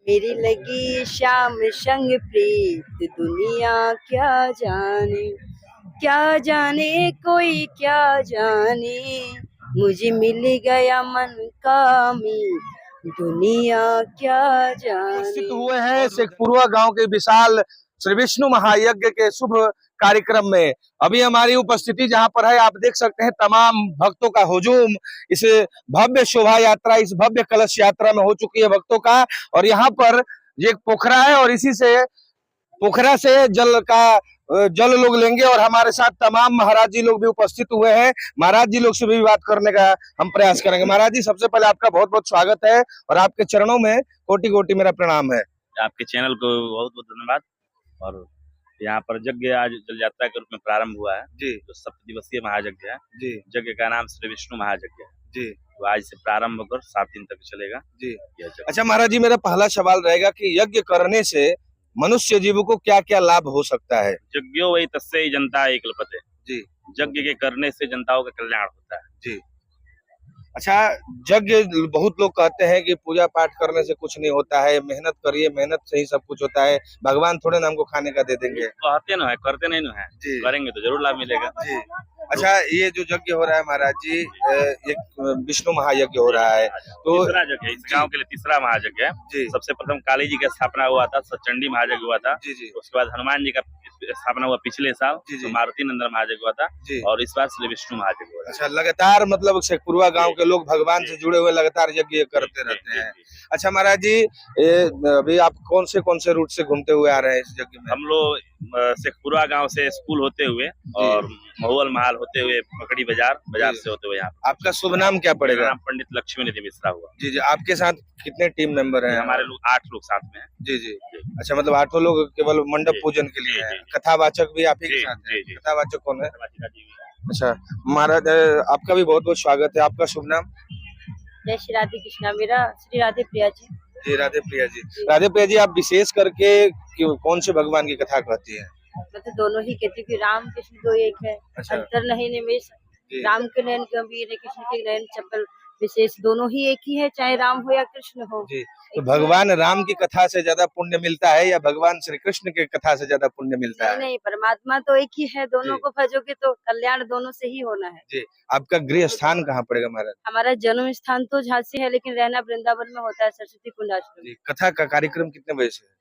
मेरी लगी शाम संग प्रीत दुनिया क्या जाने कोई क्या जाने, मुझे मिल गया मन का मीत दुनिया क्या उपस्थित जाने। हुए हैं शेखपुरा गांव के विशाल श्री विष्णु महायज्ञ के शुभ कार्यक्रम में। अभी हमारी उपस्थिति जहां पर है, आप देख सकते हैं तमाम भक्तों का हुजूम इस भव्य शोभा यात्रा, इस भव्य कलश यात्रा में हो चुकी है भक्तों का। और यहाँ पर ये एक पोखरा है और इसी से पोखरा से जल लोग लेंगे। और हमारे साथ तमाम महाराज जी लोग भी उपस्थित हुए हैं। महाराज जी लोग से भी बात करने का हम प्रयास करेंगे। महाराज जी, सबसे पहले आपका बहुत बहुत स्वागत है और आपके चरणों में कोटि कोटि मेरा प्रणाम है। आपके चैनल को बहुत बहुत धन्यवाद। और यहाँ पर यज्ञ आज जल यात्रा के रूप में प्रारंभ हुआ है जी, जो 7 दिवसीय महायज्ञ है जी, यज्ञ का नाम श्री विष्णु महायज्ञ है जी, तो आज से प्रारंभ होकर 7 दिन तक चलेगा जी। यह यज्ञ। अच्छा महाराज जी, मेरा पहला सवाल रहेगा कि यज्ञ करने से मनुष्य जीव को क्या क्या लाभ हो सकता है? यज्ञो वही तस्यै जनता कल्पते। जी, यज्ञ के करने से जनताओं का कल्याण होता है। जी। अच्छा, यज्ञ बहुत लोग कहते हैं कि पूजा पाठ करने से कुछ नहीं होता है, मेहनत करिए, मेहनत से ही सब कुछ होता है, भगवान थोड़े ना हमको खाने का दे देंगे। कहते न है, करते नहीं न है। जी, करेंगे तो जरूर लाभ मिलेगा। जी। अच्छा, ये जो यज्ञ हो रहा है महाराज जी, एक विष्णु महायज्ञ हो रहा है, तो तीसरा यज्ञ है, इस गांव के लिए तीसरा महायज्ञ है। जी, सबसे प्रथम काली जी का स्थापना हुआ था, सचंडी महायज्ञ हुआ था। जी, जी, उसके बाद हनुमान जी का स्थापना हुआ पिछले साल, जी, जी। तो मारुति नंदन महायज्ञ हुआ था। जी। और इस बार श्री विष्णु महायज्ञ हुआ है। अच्छा, लगातार मतलब शेखपुरा गांव के लोग भगवान से जुड़े हुए लगातार यज्ञ करते रहते हैं। अच्छा महाराज जी, अभी आप कौन से रूट से घूमते हुए आ रहे हैं इस यज्ञ में? हम लोग शेखपुरा गांव से स्कूल होते हुए और महुअल महल होते हुए पकड़ी बाजार से होते हुए यहाँ। आपका शुभ नाम क्या मेरा पड़ेगा? नाम पंडित लक्ष्मी निधि मिश्रा हुआ। जी, जी। आपके साथ कितने टीम मेंबर हैं? हमारे लोग 8 लोग साथ में हैं। जी, जी। अच्छा, मतलब 8 लोग केवल मंडप जी, पूजन के लिए जी, हैं। जी। कथावाचक भी आप ही के जी, साथ हैं? जी, जी। कथावाचक कौन है? समाधिका जी भी हैं। अच्छा महाराज, आपका भी बहुत बहुत स्वागत है। आपका शुभ नाम? जय श्री राधे कृष्णा। मेरा श्री राधे प्रिया जी। जी, राधे प्रिया जी। राधे प्रिया जी, आप विशेष करके कौन से भगवान की कथा कहती हैं? मैं तो दोनों ही कहती हूँ कि राम कृष्ण दो एक है। अच्छा। अंतर नहीं निमेश। जी। राम के नयन गंभीर है, कृष्ण के नयन चपल विशेष। दोनों ही एक ही है, चाहे राम हो या कृष्ण हो। जी, तो भगवान राम की कथा से ज्यादा पुण्य मिलता है या भगवान श्री कृष्ण की कथा से ज्यादा पुण्य मिलता है? नहीं, परमात्मा तो एक ही है। दोनों जी। को भजोगे तो कल्याण दोनों से ही होना है। जी, आपका गृह स्थान कहाँ पड़ेगा महाराज? हमारा जन्म स्थान तो झांसी है, लेकिन रहना वृंदावन में होता है, सरस्वती कुंड आश्रम। जी, कथा का कार्यक्रम कितने बजे से है?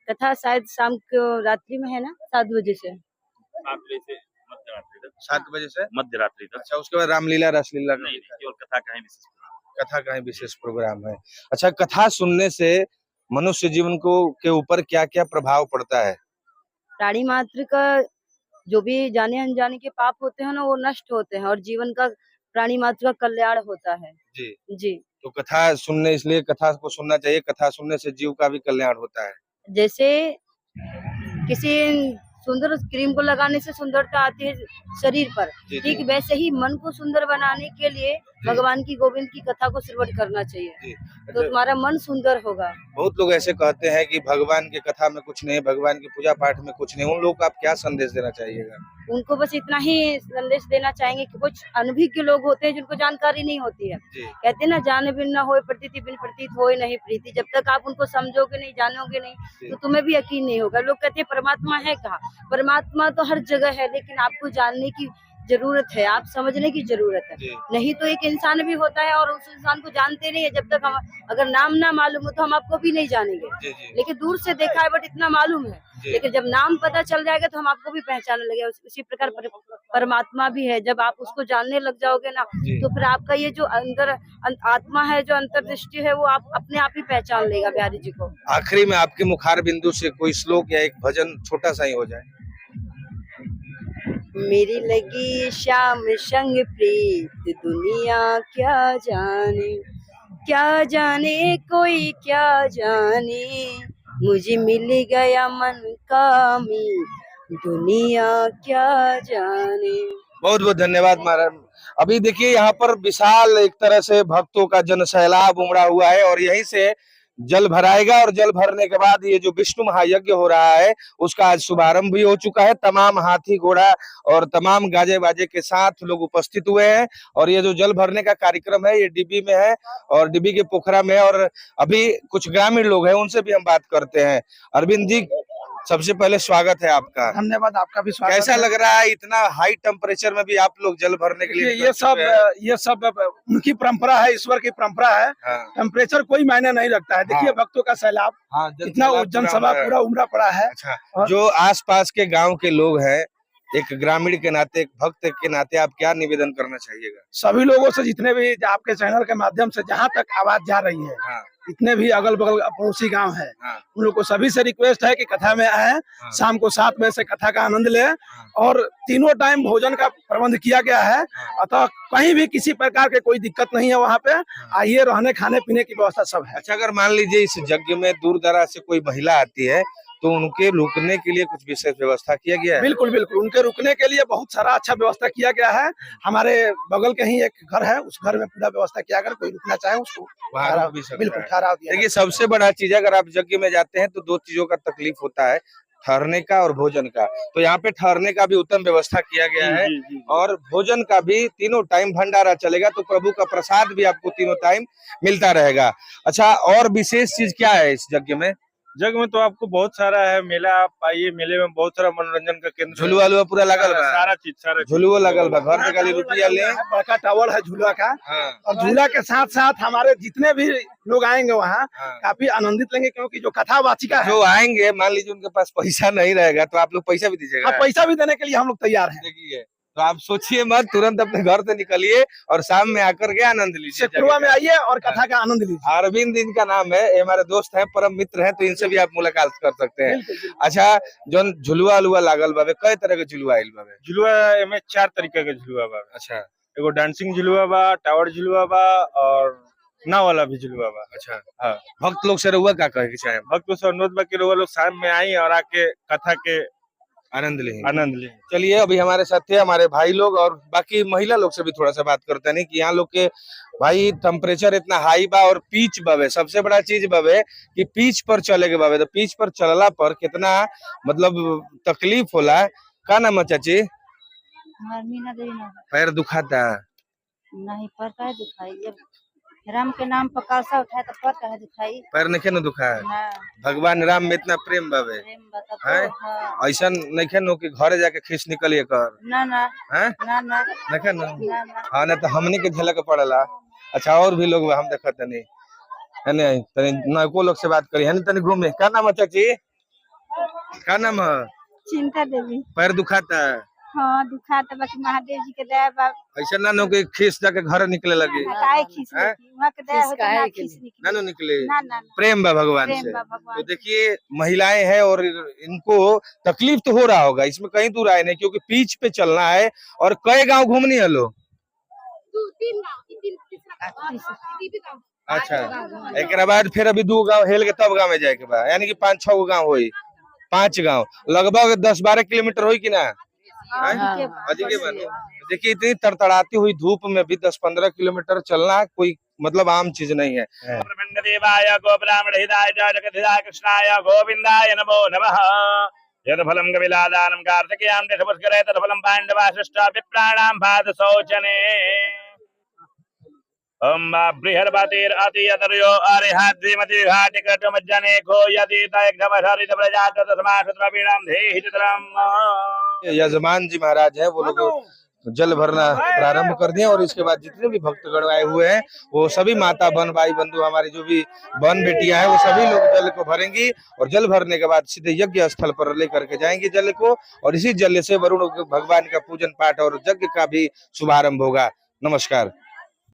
कथा शायद शाम को रात्रि में है ना, 7 बजे से। 7 बजे से मध्यरात्रि तक। 7 बजे से? मध्यरात्रि तक। अच्छा, उसके बाद रामलीला रसलीला का नहीं, केवल कथा का ही विशेष प्रोग्राम। कथा का ही विशेष प्रोग्राम है। अच्छा, कथा सुनने से मनुष्य जीवन को के ऊपर क्या क्या प्रभाव पड़ता है? प्राणी मात्र का जो भी जाने अनजाने के पाप होते हैं ना, वो नष्ट होते हैं और जीवन का प्राणी मात्र का कल्याण होता है। जी, जी, तो कथा सुनने, इसलिए कथा को सुनना चाहिए। कथा सुनने से जीव का भी कल्याण होता है। जैसे किसी सुंदर क्रीम को लगाने से सुंदरता आती है शरीर पर, जी, ठीक जी। वैसे ही मन को सुंदर बनाने के लिए भगवान की गोविंद की कथा को श्रवण करना चाहिए, जी। तो तुम्हारा मन सुंदर होगा। बहुत लोग ऐसे कहते हैं कि भगवान की कथा में कुछ नहीं, भगवान की पूजा पाठ में कुछ नहीं। उन लोगों को आप क्या संदेश देना चाहिएगा? उनको बस इतना ही संदेश देना चाहेंगे कि कुछ अनभिज्ञ लोग होते हैं जिनको जानकारी नहीं होती है। जी, कहते हैं ना, जान बिन न होए प्रतीति बिन प्रतीत होए नहीं प्रीति। जब तक आप उनको समझोगे नहीं, जानोगे नहीं, तो तुम्हें भी यकीन नहीं होगा। लोग कहते हैं परमात्मा है कहाँ? परमात्मा तो हर जगह है, लेकिन आपको जानने की जरूरत है, आप समझने की जरूरत है। जी। नहीं तो एक इंसान भी होता है और उस इंसान को जानते नहीं है। जब तक हम अगर नाम ना मालूम हो तो हम आपको भी नहीं जानेंगे। जी, जी। लेकिन दूर से देखा है बट इतना मालूम है। जी। लेकिन जब नाम पता चल जाएगा तो हम आपको भी पहचानने लगे। उसी प्रकार परमात्मा भी है। जब आप उसको जानने लग जाओगे ना, जी। तो फिर आपका ये जो अंदर आत्मा है, जो अंतर्दृष्टि है, वो आप अपने आप ही पहचान लेगा बिहारी जी को। आखिरी में आपके मुखार बिंदु से कोई श्लोक या एक भजन छोटा सा ही हो जाए। मेरी लगी शाम संग प्रीत दुनिया क्या जाने कोई क्या जाने, मुझे मिल गया मन का मीत दुनिया क्या जाने। बहुत बहुत धन्यवाद महाराज। अभी देखिए यहाँ पर विशाल एक तरह से भक्तों का जन सैलाब उमड़ा हुआ है और यहीं से जल भराएगा और जल भरने के बाद ये जो विष्णु महायज्ञ हो रहा है उसका आज शुभारंभ भी हो चुका है। तमाम हाथी घोड़ा और तमाम गाजे बाजे के साथ लोग उपस्थित हुए हैं और ये जो जल भरने का कार्यक्रम है ये डिब्बी में है और डिब्बी के पोखरा में है और अभी कुछ ग्रामीण लोग हैं उनसे भी हम बात करते हैं। अरविंद जी, सबसे पहले स्वागत है आपका। धन्यवाद, आपका भी स्वागत कैसा है। लग रहा है इतना हाई टेम्परेचर में भी आप लोग जल भरने के लिए? ये सब उनकी परंपरा है, ईश्वर की परंपरा है। हाँ, टेम्परेचर कोई मायने नहीं रखता है। देखिए हाँ। भक्तों का सैलाब, हाँ, इतना जनसभा पूरा उमड़ा पड़ा है। अच्छा, जो आसपास के गांव के लोग हैं, एक ग्रामीण के नाते, एक भक्त के नाते आप क्या निवेदन करना चाहिएगा? सभी लोगों से, जितने भी आपके चैनल के माध्यम से जहाँ तक आवाज जा रही है, हाँ, इतने भी अगल बगल पड़ोसी गांव है, हाँ, उन लोग को सभी से रिक्वेस्ट है कि कथा में आए। हाँ। शाम को 7 बजे से कथा का आनंद ले और तीनों टाइम भोजन का प्रबंध किया गया है। अतः कहीं भी किसी प्रकार के कोई दिक्कत नहीं है। वहाँ पे आइए, रहने खाने पीने की व्यवस्था सब है। अच्छा, अगर मान लीजिए इस यज्ञ में दूर दराज से कोई महिला आती है तो उनके रुकने के लिए कुछ विशेष व्यवस्था किया गया है? बिल्कुल बिल्कुल, उनके रुकने के लिए बहुत सारा अच्छा व्यवस्था किया गया है। हमारे बगल के ही एक घर है, उस घर में पूरा व्यवस्था किया, अगर कोई रुकना चाहे उसको वहाँ रुक भी सकता बिल्कुल है। ठहराव दिया। देखिए, सबसे बड़ा चीज अगर आप यज्ञ में जाते हैं तो दो चीजों का तकलीफ होता है, ठहरने का और भोजन का। तो यहाँ पे ठहरने का भी उत्तम व्यवस्था किया गया है और भोजन का भी तीनों टाइम भंडारा चलेगा, तो प्रभु का प्रसाद भी आपको तीनों टाइम मिलता रहेगा। अच्छा, और विशेष चीज क्या है इस यज्ञ में? जग में तो आपको बहुत सारा है। मेला, आप आइए, मेले में बहुत सारा मनोरंजन का केंद्र है। झुलुआ वुलुआ पूरा लगल बा? सारा चीज झुलुआ लगल बा, घर के खाली रुपया ले। बड़का टावर है झूला का, हाँ, और झूला के साथ साथ हमारे जितने भी लोग आएंगे वहाँ हाँ। काफी आनंदित लेंगे, क्योंकि जो कथा वाचिका है, जो आएंगे, मान लीजिए उनके पास पैसा नहीं रहेगा तो आप लोग पैसा भी दीजिएगा? हाँ, पैसा भी देने के लिए हम लोग तैयार हैं। देखिए, तो आप सोचिए मत, तुरंत अपने घर से निकलिए और शाम में आकर के आनंद लीजिए। शेखपुरा में आइए और कथा का आनंद लीजिए। अरविंद इनका नाम है, ये हमारे दोस्त हैं, परम मित्र हैं, तो इनसे भी आप मुलाकात कर सकते हैं। बिल्कुल, बिल्कुल। अच्छा, जो झुलुआ उलुआ लागल बाबे, कई तरह के झुलुआ आइल बाबे? झुलुआ में 4 तरीका के झुलुआ बा। अच्छा, एगो डांसिंग झुलुआ बा, टावर झुलुआ बा और नाव वाला भी झुलुआ बा। अच्छा। हाँ, भक्त लोग से रहुआ क्या कहे के चाहे? भक्तों से अनुरोध बा कि लोग शाम में आई और आके कथा के आनंद लें। आनंद ले। चलिए, अभी हमारे साथ थे हमारे भाई लोग और बाकी महिला लोग से भी थोड़ा सा बात करते हैं कि यहाँ लोग के भाई टेम्परेचर इतना हाई बा और पीच बावे, सबसे बड़ा चीज बावे कि पीच पर चले के बावे, तो पीच पर चलला पर कितना मतलब तकलीफ होला। का नाम है चाची? मीना देवी ना पैर दुखाता? नहीं, पर का दुखाई, जब राम के नाम पर कलशा उठाए तो पर का दुखाई पैर नहीं न दुखा है? ना। भगवान राम में इतना प्रेम बावे, प्रेम बता हैं? तो हाँ। ऐसा नहीं नो कि घरे जाके खींच निकलिए कर, ना ना हैं? ना ना नहीं न? ना ना। हाँ, ना तो हमनी के झलक पड़ला। अच्छा, और भी लोग हम देखा तनी है नहीं, तनी नको लोग से बात करी है, तनी घूमे। क्या नाम है चाची? क्या नाम है? चिंता देवी। पैर दुखाता है? हाँ, दुखाता, बाकी महादेव जी के दया बा। ऐसा ना नो कि खींच जाके घर निकले लगे, काहे खींच हैं? निकली, वहाँ के दया हो तो ना खींच ना निकली। नो निकले। ना ना ना, प्रेम बा भगवान प्रेम से। बा भगवान तो देखिए, महिलाएं हैं और इनको तकलीफ तो हो रहा होगा, इसमें कहीं दूर आए नहीं, क्योंकि पीच पे चलना है और कई गांव घूमनी है लो। अच्छा, एक बाद फिर अभी 2 गांव हेल के तब गांव में जाए के बाद, यानी कि 5-6 गो गांव होई, 5 गांव लगभग 10-12 किलोमीटर होई कि ना? अजीब बनो। देखिए, इतनी तड़तड़ाती हुई धूप में भी 10-15 किलोमीटर चलना कोई मतलब आम चीज नहीं है। ब्रह्मण्य देवाय गो ब्राह्मण हिताय जगद्धिताय कृष्णाय गोविंदाय नमो नमः। यद फलम कपिलादानं कार्तिकेयां दशपुष्करे तद फलम पांडवाश्रेष्ठ विप्राणां भात शौचने। ओम बृहर्पतिर अतियतर्यो अरिहद्विमति घाटिकटमज्जने को यदि तयग्धवहरित प्रजात तस्माशत्रवीणां धेहि चित्रम्। यजमान जी महाराज है, वो लोग जल भरना प्रारंभ कर दिए और इसके बाद जितने भी भक्तगण आए हुए हैं वो सभी माता बहन भाई बंधु हमारी जो भी बहन बेटियां हैं वो सभी लोग जल को भरेंगी और जल भरने के बाद सीधे यज्ञ स्थल पर लेकर के जाएंगे जल को, और इसी जल से वरुण भगवान का पूजन पाठ और यज्ञ का भी शुभारंभ होगा। नमस्कार।